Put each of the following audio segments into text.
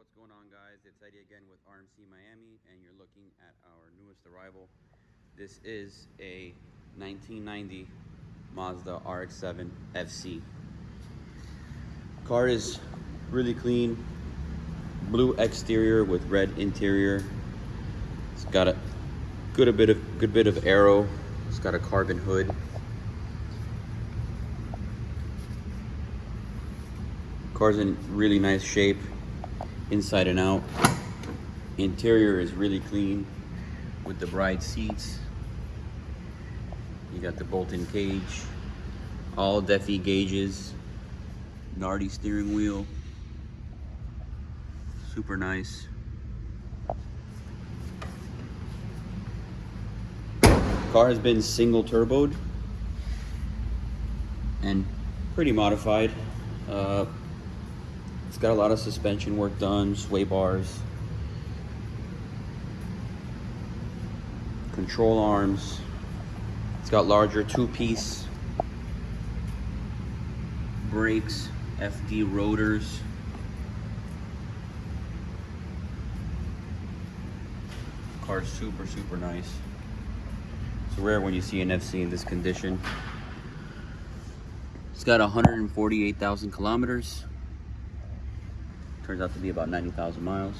what's going on, guys? It's Eddie again with RMC Miami, and you're looking at our newest arrival. This is a 1990 Mazda RX-7 FC. Car is really clean, blue exterior with red interior. It's got a good bit of aero. It's got a carbon hood. Car's in really nice shape, inside and out. Interior is really clean with the bride seats. You got the bolt-in cage, all Defi gauges, Nardi steering wheel, super nice. Car has been single turboed and pretty modified. It's got a lot of suspension work done, sway bars, control arms. It's got larger two-piece brakes, FD rotors. Car's super nice. It's rare when you see an FC in this condition. It's got 148,000 kilometers. Turns out to be about 90,000 miles.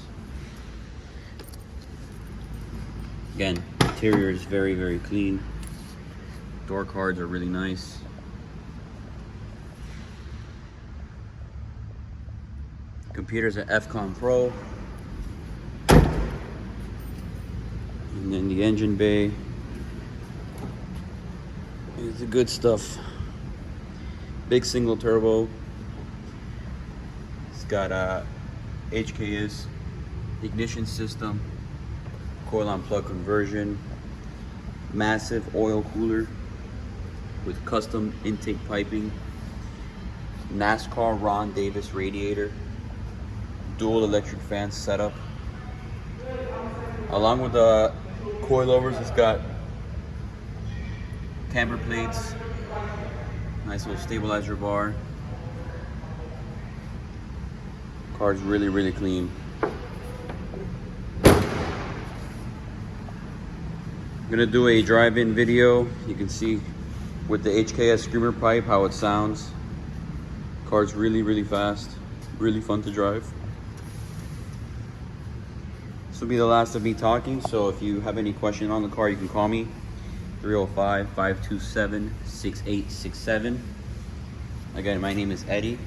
Again, interior is very clean. Door cards are really nice. Computer's an FCOM Pro. And then the engine bay is the good stuff. Big single turbo. It's got a HKS ignition system, coil on plug conversion, massive oil cooler with custom intake piping, NASCAR Ron Davis radiator, dual electric fan setup. Along with the coilovers, it's got camber plates, nice little stabilizer bar. Car's really clean. I'm gonna do a drive-in video. You can see with the HKS screamer pipe how it sounds. Car's really fast, really fun to drive. This will be the last of me talking, so if you have any question on the car, you can call me 305-527-6867. Again, my name is Eddie.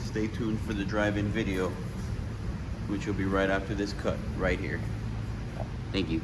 Stay tuned for the drive-in video, which will be right after this cut right here. Thank you.